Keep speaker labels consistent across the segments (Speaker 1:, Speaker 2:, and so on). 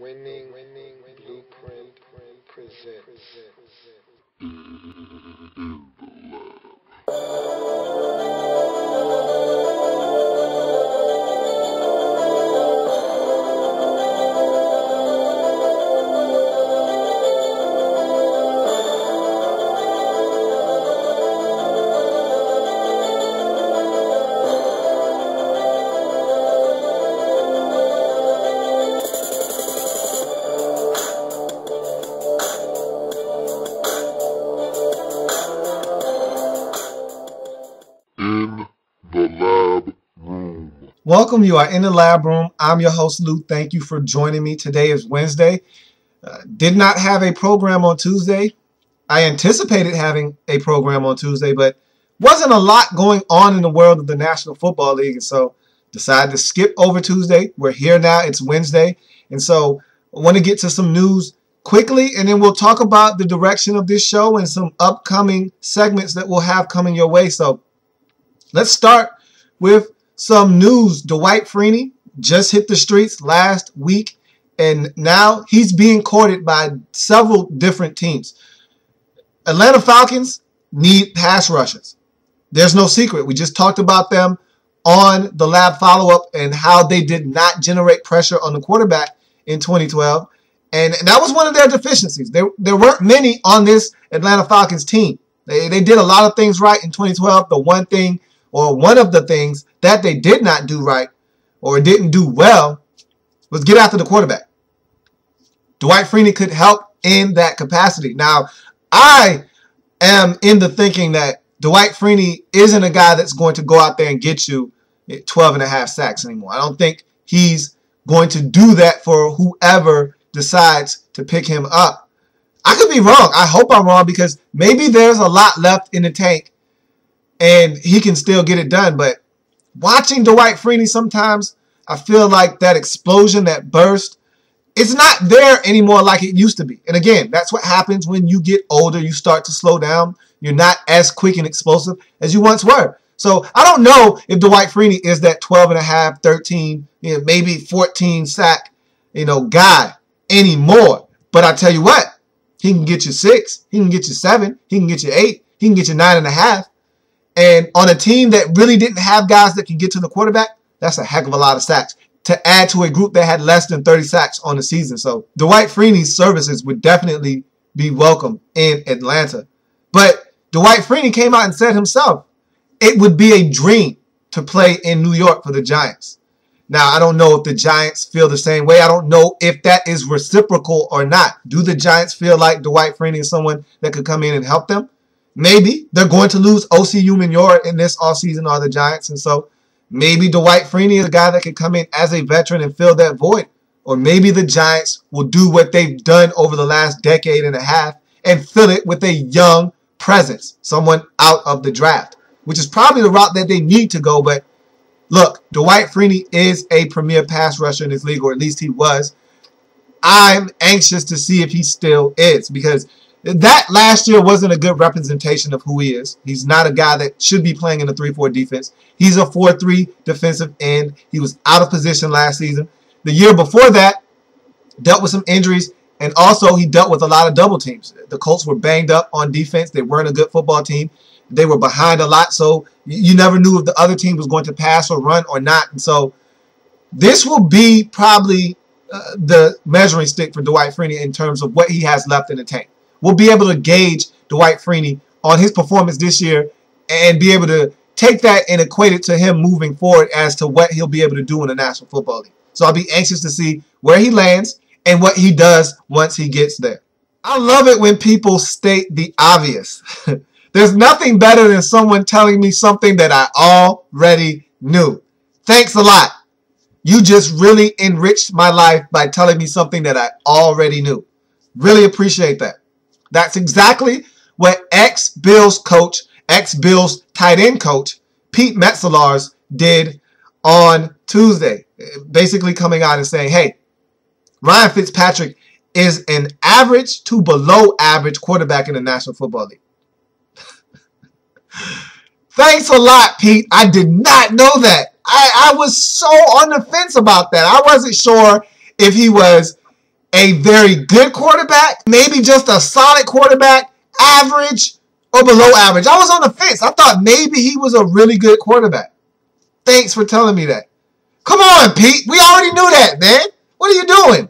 Speaker 1: Winning Blueprint presents.
Speaker 2: Welcome. You are in the lab room. I'm your host, Lou. Thank you for joining me. Today is Wednesday. Did not have a program on Tuesday. I anticipated having a program on Tuesday, but wasn't a lot going on in the world of the National Football League, and so decided to skip over Tuesday. We're here now. It's Wednesday, and so I want to get to some news quickly, and then we'll talk about the direction of this show and some upcoming segments that we'll have coming your way. So let's start with some news. Dwight Freeney just hit the streets last week, and now he's being courted by several different teams. Atlanta Falcons need pass rushers. There's no secret. We just talked about them on the lab follow-up and how they did not generate pressure on the quarterback in 2012. And that was one of their deficiencies. There weren't many on this Atlanta Falcons team. They did a lot of things right in 2012. The one thing, or one of the things that they did not do right or didn't do well, was get after the quarterback. Dwight Freeney could help in that capacity. Now, I am in the thinking that Dwight Freeney isn't a guy that's going to go out there and get you 12 and a half sacks anymore. I don't think he's going to do that for whoever decides to pick him up. I could be wrong. I hope I'm wrong, because maybe there's a lot left in the tank and he can still get it done. But watching Dwight Freeney, sometimes I feel like that explosion, that burst, it's not there anymore like it used to be. And again, that's what happens when you get older. You start to slow down. You're not as quick and explosive as you once were. So I don't know if Dwight Freeney is that 12 and a half, 13, maybe 14 sack, guy anymore. But I tell you what, he can get you 6. He can get you 7. He can get you 8. He can get you 9.5. And on a team that really didn't have guys that can get to the quarterback, that's a heck of a lot of sacks to add to a group that had less than 30 sacks on the season. So Dwight Freeney's services would definitely be welcome in Atlanta. But Dwight Freeney came out and said himself, it would be a dream to play in New York for the Giants. Now, I don't know if the Giants feel the same way. I don't know if that is reciprocal or not. Do the Giants feel like Dwight Freeney is someone that could come in and help them? Maybe. They're going to lose O.C. Umenyiora in this offseason, are the Giants. And so maybe Dwight Freeney is a guy that can come in as a veteran and fill that void. Or maybe the Giants will do what they've done over the last decade and a half and fill it with a young presence, someone out of the draft, which is probably the route that they need to go. But look, Dwight Freeney is a premier pass rusher in this league, or at least he was. I'm anxious to see if he still is, because that last year wasn't a good representation of who he is. He's not a guy that should be playing in a 3-4 defense. He's a 4-3 defensive end. He was out of position last season. The year before that, dealt with some injuries, and also he dealt with a lot of double teams. The Colts were banged up on defense. They weren't a good football team. They were behind a lot, so you never knew if the other team was going to pass or run or not. And so this will be probably the measuring stick for Dwight Freeney in terms of what he has left in the tank. We'll be able to gauge Dwight Freeney on his performance this year and be able to take that and equate it to him moving forward as to what he'll be able to do in the National Football League. So I'll be anxious to see where he lands and what he does once he gets there. I love it when people state the obvious. There's nothing better than someone telling me something that I already knew. Thanks a lot. You just really enriched my life by telling me something that I already knew. Really appreciate that. That's exactly what ex-Bills coach, ex-Bills tight end coach, Pete Metzelaars did on Tuesday. Basically coming out and saying, hey, Ryan Fitzpatrick is an average to below average quarterback in the National Football League. Thanks a lot, Pete. I did not know that. I was so on the fence about that. I wasn't sure if he was a very good quarterback, maybe just a solid quarterback, average or below average. I was on the fence. I thought maybe he was a really good quarterback. Thanks for telling me that. Come on, Pete. We already knew that, man. What are you doing?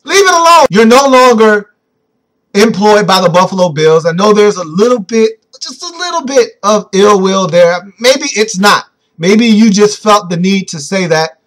Speaker 2: Leave it alone. You're no longer employed by the Buffalo Bills. I know there's a little bit, just a little bit of ill will there. Maybe it's not. Maybe you just felt the need to say that.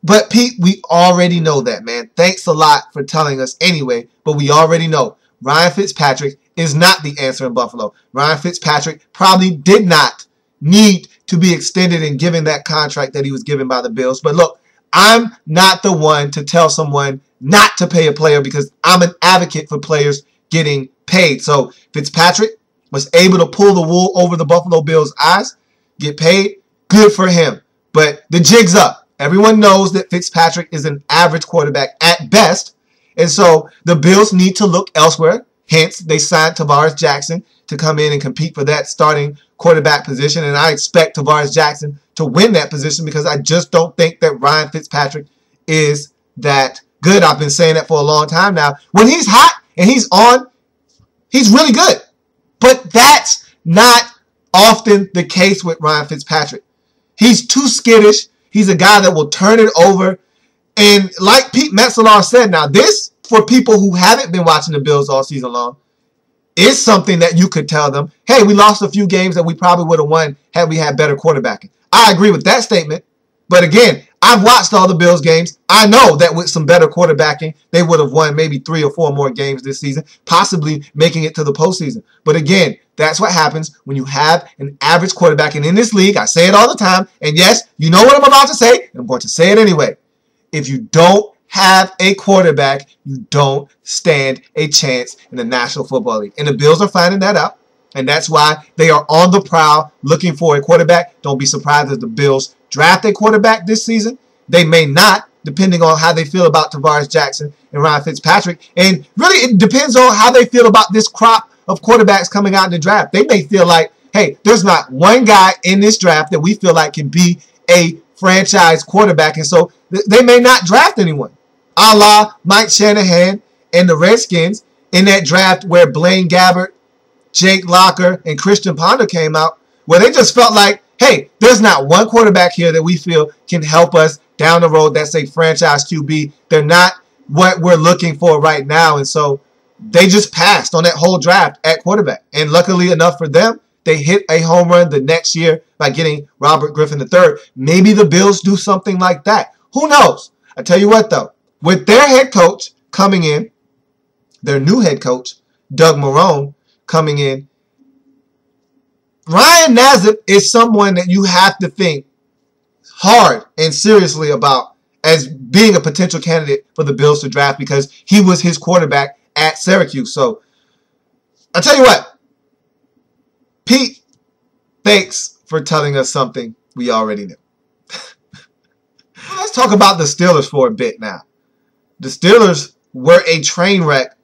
Speaker 2: But, Pete, we already know that, man. Thanks a lot for telling us anyway. But we already know Ryan Fitzpatrick is not the answer in Buffalo. Ryan Fitzpatrick probably did not need to be extended and given that contract that he was given by the Bills. But look, I'm not the one to tell someone not to pay a player because I'm an advocate for players getting paid. So Fitzpatrick was able to pull the wool over the Buffalo Bills' eyes, get paid. Good for him. But the jig's up. Everyone knows that Fitzpatrick is an average quarterback at best. And so the Bills need to look elsewhere. Hence, they signed Tarvaris Jackson to come in and compete for that starting quarterback position. And I expect Tarvaris Jackson to win that position because I just don't think that Ryan Fitzpatrick is that good. I've been saying that for a long time now. When he's hot and he's on, he's really good. But that's not often the case with Ryan Fitzpatrick. He's too skittish. He's a guy that will turn it over. And like Pete Metzelaar said, now this, for people who haven't been watching the Bills all season long, is something that you could tell them, hey, we lost a few games that we probably would have won had we had better quarterbacking. I agree with that statement. But again, I've watched all the Bills games. I know that with some better quarterbacking, they would have won maybe 3 or 4 more games this season, possibly making it to the postseason. But again, that's what happens when you have an average quarterback. And in this league, I say it all the time. And yes, you know what I'm about to say, and I'm going to say it anyway. If you don't have a quarterback, you don't stand a chance in the National Football League. And the Bills are finding that out. And that's why they are on the prowl looking for a quarterback. Don't be surprised if the Bills draft a quarterback this season. They may not, depending on how they feel about Tarvaris Jackson and Ryan Fitzpatrick. And really, it depends on how they feel about this crop of quarterbacks coming out in the draft. They may feel like, hey, there's not one guy in this draft that we feel like can be a franchise quarterback. And so they may not draft anyone. A la Mike Shanahan and the Redskins in that draft where Blaine Gabbert, Jake Locker, and Christian Ponder came out, where they just felt like, hey, there's not one quarterback here that we feel can help us down the road that's a franchise QB. They're not what we're looking for right now. And so they just passed on that whole draft at quarterback. And luckily enough for them, they hit a home run the next year by getting Robert Griffin III. Maybe the Bills do something like that. Who knows? I tell you what, though. With their head coach coming in, their new head coach, Doug Marrone, coming in, Ryan Nassib is someone that you have to think hard and seriously about as being a potential candidate for the Bills to draft because he was his quarterback at Syracuse. So, I'll tell you what, Pete, thanks for telling us something we already knew. Let's talk about the Steelers for a bit now. The Steelers were a train wreck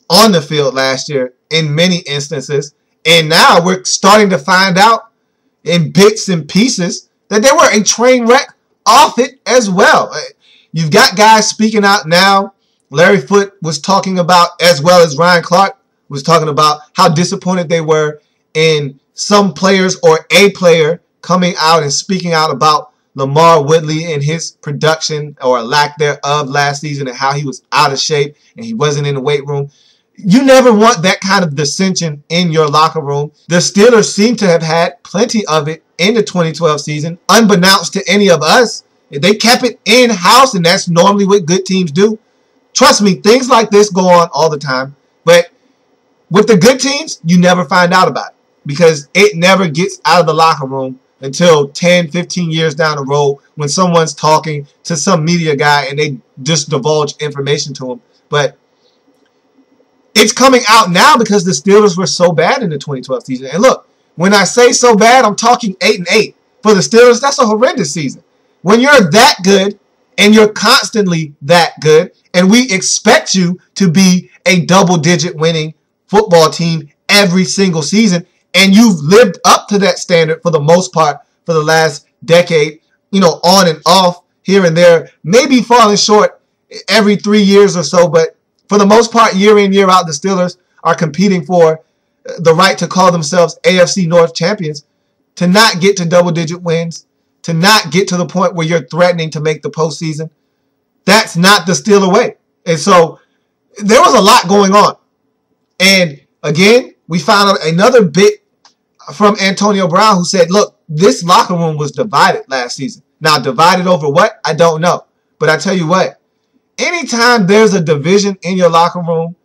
Speaker 2: on the field last year in many instances. And now we're starting to find out in bits and pieces that they were a train wreck off it as well. You've got guys speaking out now. Larry Foote was talking about, as well as Ryan Clark was talking about, how disappointed they were in some players or a player coming out and speaking out about Lamar Woodley and his production or lack thereof last season and how he was out of shape and he wasn't in the weight room. You never want that kind of dissension in your locker room. The Steelers seem to have had plenty of it in the 2012 season, unbeknownst to any of us. They kept it in-house, and that's normally what good teams do. Trust me, things like this go on all the time. But with the good teams, you never find out about it because it never gets out of the locker room until 10, 15 years down the road when someone's talking to some media guy and they just divulge information to him. But it's coming out now because the Steelers were so bad in the 2012 season. And look, when I say so bad, I'm talking 8-8. For the Steelers, that's a horrendous season. When you're that good and you're constantly that good, and we expect you to be a double-digit winning football team every single season, and you've lived up to that standard for the most part for the last decade, you know, on and off, here and there, maybe falling short every 3 years or so, but For the most part, year in, year out, the Steelers are competing for the right to call themselves AFC North champions, to not get to double-digit wins, to not get to the point where you're threatening to make the postseason. That's not the Steeler way. And so there was a lot going on. And again, we found out another bit from Antonio Brown, who said, look, this locker room was divided last season. Now, divided over what? I don't know. But I tell you what, anytime there's a division in your locker room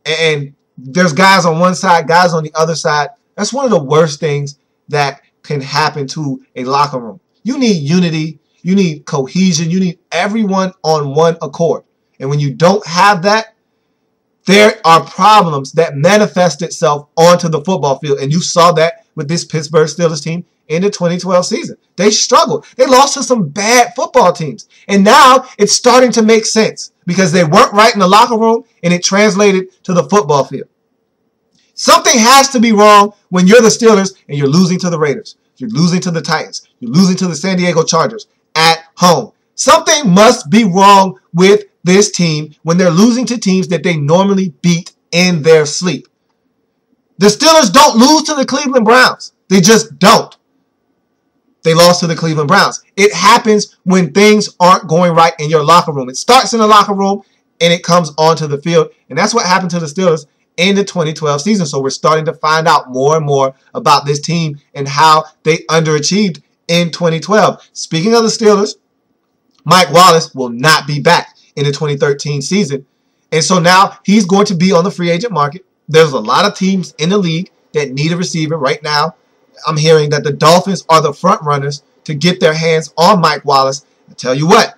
Speaker 2: and there's guys on one side, guys on the other side, that's one of the worst things that can happen to a locker room. You need unity. You need cohesion. You need everyone on one accord. And when you don't have that, there are problems that manifest itself onto the football field. And you saw that with this Pittsburgh Steelers team in the 2012 season. They struggled. They lost to some bad football teams. And now it's starting to make sense because they weren't right in the locker room and it translated to the football field. Something has to be wrong when you're the Steelers and you're losing to the Raiders. You're losing to the Titans. You're losing to the San Diego Chargers at home. Something must be wrong with this team when they're losing to teams that they normally beat in their sleep. The Steelers don't lose to the Cleveland Browns. They just don't. They lost to the Cleveland Browns. It happens when things aren't going right in your locker room. It starts in the locker room and it comes onto the field. And that's what happened to the Steelers in the 2012 season. So we're starting to find out more and more about this team and how they underachieved in 2012. Speaking of the Steelers, Mike Wallace will not be back in the 2013 season. And so now he's going to be on the free agent market. There's a lot of teams in the league that need a receiver right now. I'm hearing that the Dolphins are the front runners to get their hands on Mike Wallace. I tell you what,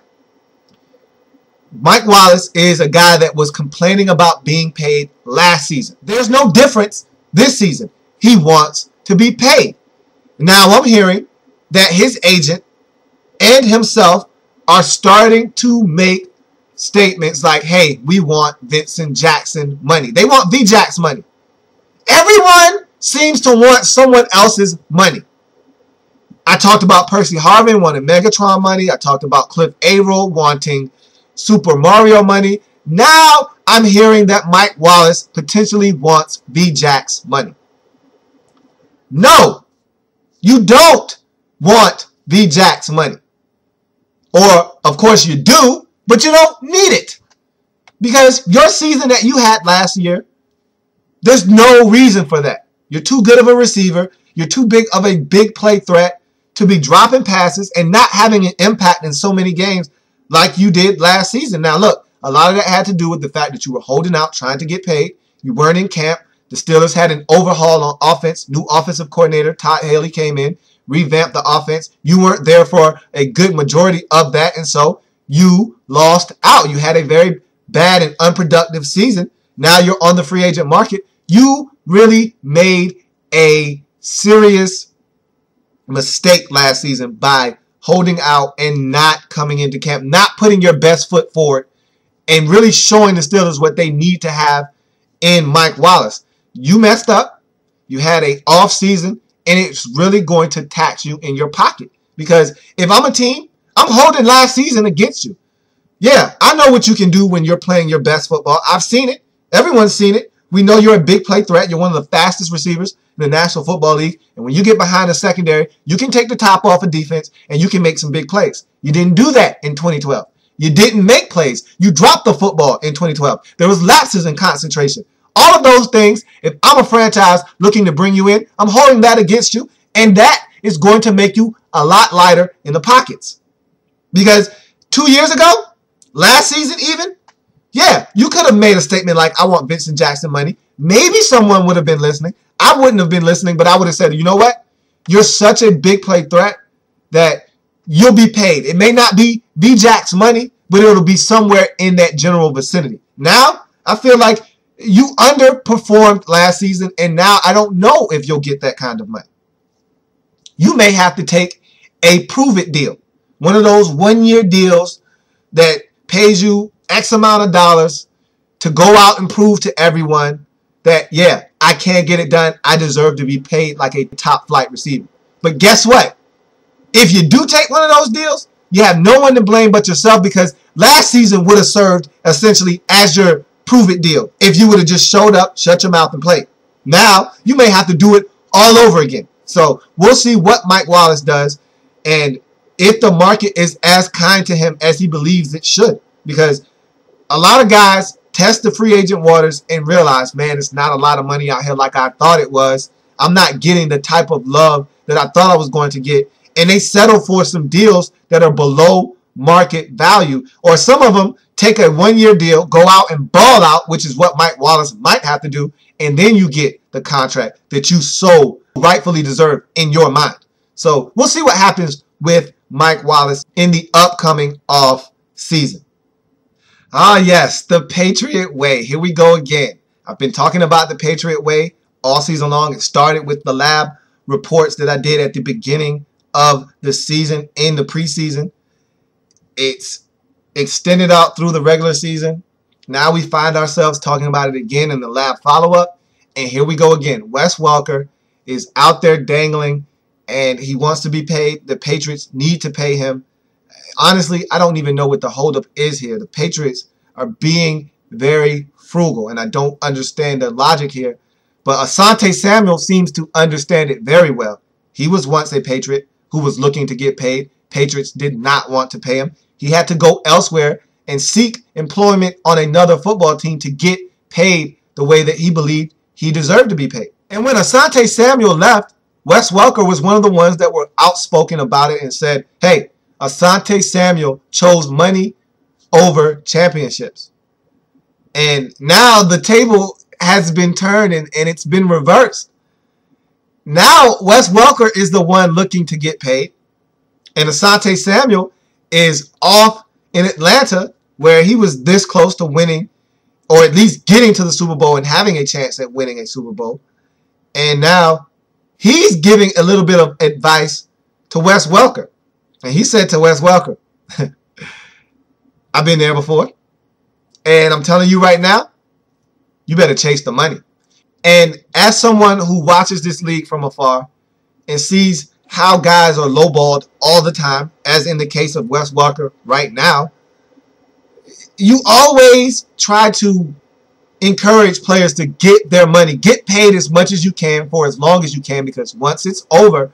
Speaker 2: Mike Wallace is a guy that was complaining about being paid last season. There's no difference this season. He wants to be paid. Now I'm hearing that his agent and himself are starting to make statements like, hey, we want Vincent Jackson money. They want V-Jax money. Everyone seems to want someone else's money. I talked about Percy Harvin wanting Megatron money. I talked about Cliff Averill wanting Super Mario money. Now I'm hearing that Mike Wallace potentially wants V-Jax money. No, you don't want V-Jax money. Or, of course, you do, but you don't need it. Because your season that you had last year, there's no reason for that. You're too good of a receiver. You're too big of a big play threat to be dropping passes and not having an impact in so many games like you did last season. Now, look, a lot of that had to do with the fact that you were holding out, trying to get paid. You weren't in camp. The Steelers had an overhaul on offense. New offensive coordinator, Todd Haley, came in, revamped the offense. You weren't there for a good majority of that, and so you lost out. You had a very bad and unproductive season. Now you're on the free agent market. You really made a serious mistake last season by holding out and not coming into camp, not putting your best foot forward, and really showing the Steelers what they need to have in Mike Wallace. You messed up. You had an off season, and it's really going to tax you in your pocket. Because if I'm a team, I'm holding last season against you. Yeah, I know what you can do when you're playing your best football. I've seen it. Everyone's seen it. We know you're a big play threat. You're one of the fastest receivers in the National Football League. And when you get behind the secondary, you can take the top off of defense and you can make some big plays. You didn't do that in 2012. You didn't make plays. You dropped the football in 2012. There was lapses in concentration. All of those things, if I'm a franchise looking to bring you in, I'm holding that against you. And that is going to make you a lot lighter in the pockets. Because 2 years ago, last season even, yeah, you could have made a statement like, I want Vincent Jackson money. Maybe someone would have been listening. I wouldn't have been listening, but I would have said, you know what? You're such a big play threat that you'll be paid. It may not be V-Jax money, but it'll be somewhere in that general vicinity. Now, I feel like you underperformed last season, and now I don't know if you'll get that kind of money. You may have to take a prove-it deal. One of those one-year deals that pays you X amount of dollars to go out and prove to everyone that, yeah, I can't get it done. I deserve to be paid like a top flight receiver. But guess what? If you do take one of those deals, you have no one to blame but yourself, because last season would have served essentially as your prove-it deal if you would have just showed up, shut your mouth, and played. Now, you may have to do it all over again. So we'll see what Mike Wallace does and if the market is as kind to him as he believes it should. Because a lot of guys test the free agent waters and realize, man, it's not a lot of money out here like I thought it was. I'm not getting the type of love that I thought I was going to get. And they settle for some deals that are below market value. Or some of them take a one-year deal, go out and ball out, which is what Mike Wallace might have to do, and then you get the contract that you so rightfully deserve in your mind. So we'll see what happens with Mike Wallace in the upcoming off season. Ah, yes, the Patriot Way. Here we go again. I've been talking about the Patriot Way all season long. It started with the lab reports that I did at the beginning of the season in the preseason. It's extended out through the regular season. Now we find ourselves talking about it again in the lab follow-up. And here we go again. Wes Welker is out there dangling, and he wants to be paid. The Patriots need to pay him. Honestly, I don't even know what the holdup is here. The Patriots are being very frugal, and I don't understand the logic here. But Asante Samuel seems to understand it very well. He was once a Patriot who was looking to get paid. Patriots did not want to pay him. He had to go elsewhere and seek employment on another football team to get paid the way that he believed he deserved to be paid. And when Asante Samuel left, Wes Welker was one of the ones that were outspoken about it and said, hey, Asante Samuel chose money over championships. And now the table has been turned and it's been reversed. Now Wes Welker is the one looking to get paid. And Asante Samuel is off in Atlanta, where he was this close to winning, or at least getting to the Super Bowl and having a chance at winning a Super Bowl. And now he's giving a little bit of advice to Wes Welker. And he said to Wes Welker, I've been there before. And I'm telling you right now, you better chase the money. And as someone who watches this league from afar and sees how guys are lowballed all the time, as in the case of Wes Welker right now, you always try to encourage players to get their money, get paid as much as you can for as long as you can, because once it's over,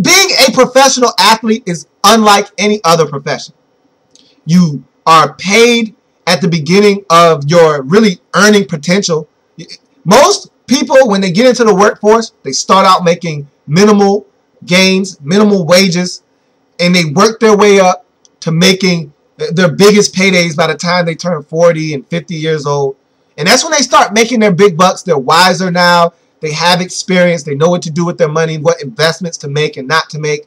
Speaker 2: being a professional athlete is unlike any other profession. You are paid at the beginning of your really earning potential. Most people, when they get into the workforce, they start out making minimal gains, minimal wages, and they work their way up to making their biggest paydays by the time they turn 40 and 50 years old. And that's when they start making their big bucks. They're wiser now. They have experience. They know what to do with their money, what investments to make and not to make.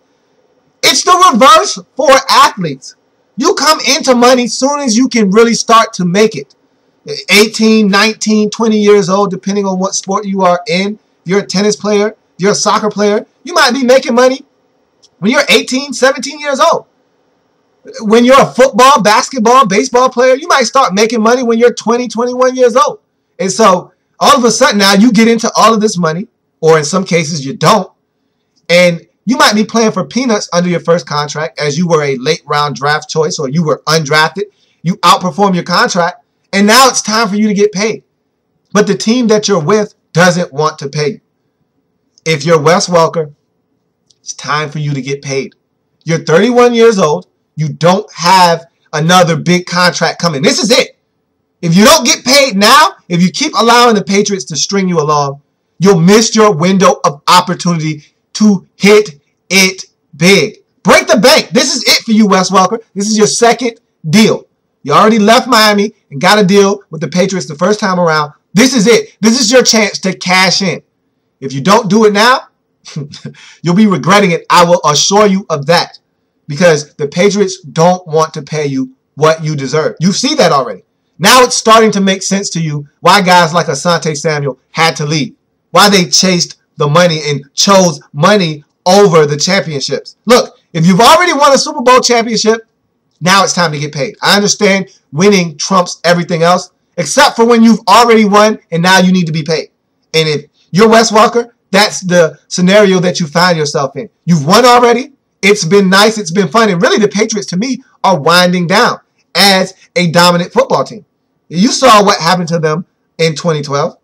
Speaker 2: It's the reverse for athletes. You come into money as soon as you can really start to make it. 18, 19, 20 years old, depending on what sport you are in. If you're a tennis player, if you're a soccer player, you might be making money when you're 18, 17 years old. When you're a football, basketball, baseball player, you might start making money when you're 20, 21 years old. And so all of a sudden now you get into all of this money, or in some cases you don't, and you might be playing for peanuts under your first contract as you were a late round draft choice or you were undrafted. You outperform your contract, and now it's time for you to get paid. But the team that you're with doesn't want to pay you. If you're Wes Welker, it's time for you to get paid. You're 31 years old. You don't have another big contract coming. This is it. If you don't get paid now, if you keep allowing the Patriots to string you along, you'll miss your window of opportunity to hit it big. Break the bank. This is it for you, Wes Welker. This is your second deal. You already left Miami and got a deal with the Patriots the first time around. This is it. This is your chance to cash in. If you don't do it now, you'll be regretting it. I will assure you of that. Because the Patriots don't want to pay you what you deserve. You see that already. Now it's starting to make sense to you why guys like Asante Samuel had to leave. Why they chased the money and chose money over the championships. Look, if you've already won a Super Bowl championship, now it's time to get paid. I understand winning trumps everything else, except for when you've already won and now you need to be paid. And if you're Wes Welker, that's the scenario that you find yourself in. You've won already. It's been nice. It's been fun. And really, the Patriots, to me, are winding down as a dominant football team. You saw what happened to them in 2012.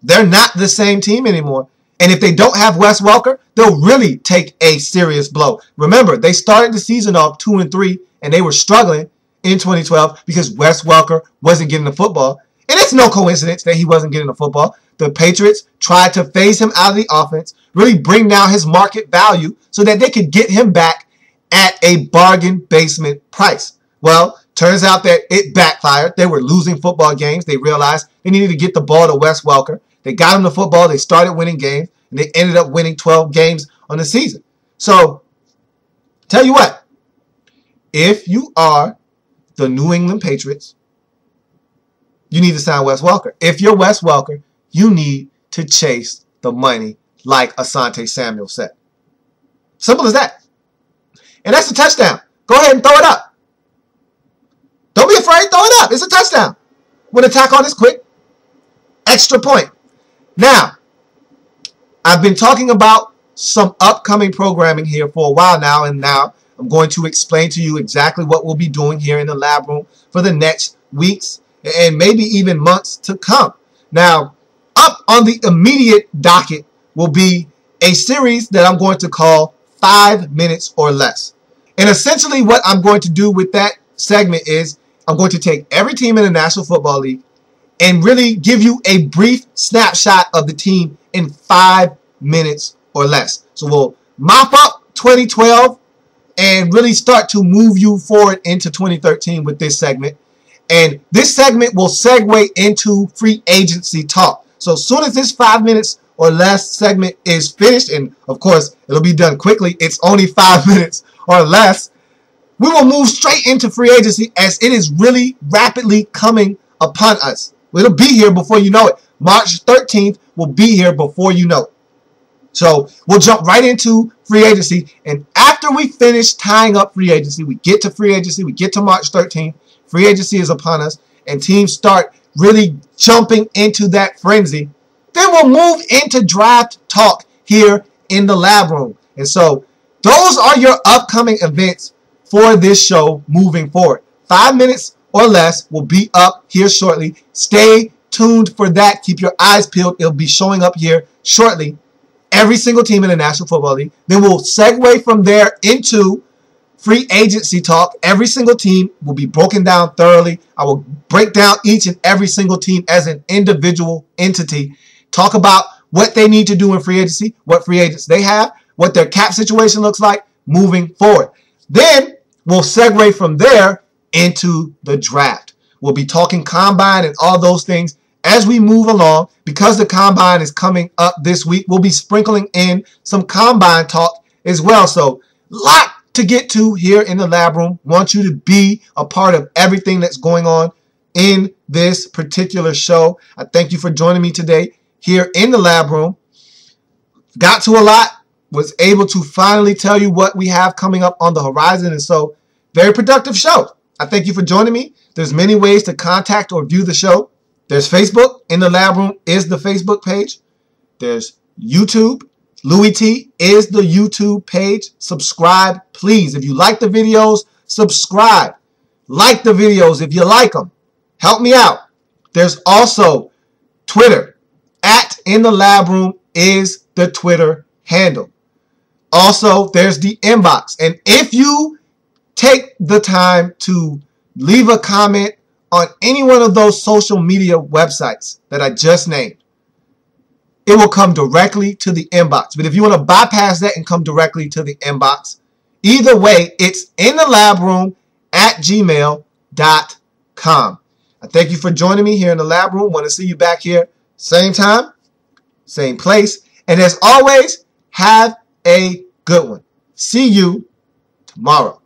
Speaker 2: They're not the same team anymore. And if they don't have Wes Welker, they'll really take a serious blow. Remember, they started the season off 2-3, and they were struggling in 2012 because Wes Welker wasn't getting the football. And it's no coincidence that he wasn't getting the football. The Patriots tried to phase him out of the offense, really bring down his market value so that they could get him back at a bargain basement price. Well, turns out that it backfired. They were losing football games. They realized they needed to get the ball to Wes Welker. They got him the football. They started winning games, and they ended up winning 12 games on the season. So, tell you what, if you are the New England Patriots, you need to sign Wes Welker. If you're Wes Welker, you need to chase the money like Asante Samuel said. Simple as that. And that's a touchdown. Go ahead and throw it up. Don't be afraid. Throw it up. It's a touchdown. When the tack on is quick, extra point. Now, I've been talking about some upcoming programming here for a while now, and now I'm going to explain to you exactly what we'll be doing here in the lab room for the next weeks and maybe even months to come. Now, up on the immediate docket will be a series that I'm going to call 5 minutes or less. And essentially what I'm going to do with that segment is I'm going to take every team in the National Football League and really give you a brief snapshot of the team in 5 minutes or less. So we'll mop up 2012 and really start to move you forward into 2013 with this segment. And this segment will segue into free agency talk. So as soon as this 5 minutes or less segment is finished, and of course it'll be done quickly, it's only 5 minutes or less, we will move straight into free agency as it is really rapidly coming upon us. It'll be here before you know it. March 13th will be here before you know it. So we'll jump right into free agency. And after we finish tying up free agency, we get to free agency, we get to March 13th, free agency is upon us, and teams start really jumping into that frenzy. Then we'll move into draft talk here in the lab room. And so those are your upcoming events for this show moving forward. 5 minutes or less will be up here shortly. Stay tuned for that. Keep your eyes peeled. It'll be showing up here shortly. Every single team in the National Football League. Then we'll segue from there into free agency talk. Every single team will be broken down thoroughly. I will break down each and every single team as an individual entity. Talk about what they need to do in free agency, what free agents they have, what their cap situation looks like moving forward. Then we'll segue from there into the draft. We'll be talking combine and all those things as we move along. Because the combine is coming up this week, we'll be sprinkling in some combine talk as well. So, lot to get to here in the lab room. Want you to be a part of everything that's going on in this particular show. I thank you for joining me today here in the lab room. Got to a lot. Was able to finally tell you what we have coming up on the horizon. And so, very productive show. I thank you for joining me. There's many ways to contact or view the show. There's Facebook. In the lab room is the Facebook page. There's YouTube. Louis T is the YouTube page. Subscribe, please. If you like the videos, subscribe. Like the videos if you like them. Help me out. There's also Twitter. @InTheLabRoom is the Twitter handle. Also, there's the inbox. And if you take the time to leave a comment on any one of those social media websites that I just named, it will come directly to the inbox. But if you want to bypass that and come directly to the inbox, either way, it's inthelabroom@gmail.com. I thank you for joining me here in the lab room. Want to see you back here same time, same place. And as always, have a good one. See you tomorrow.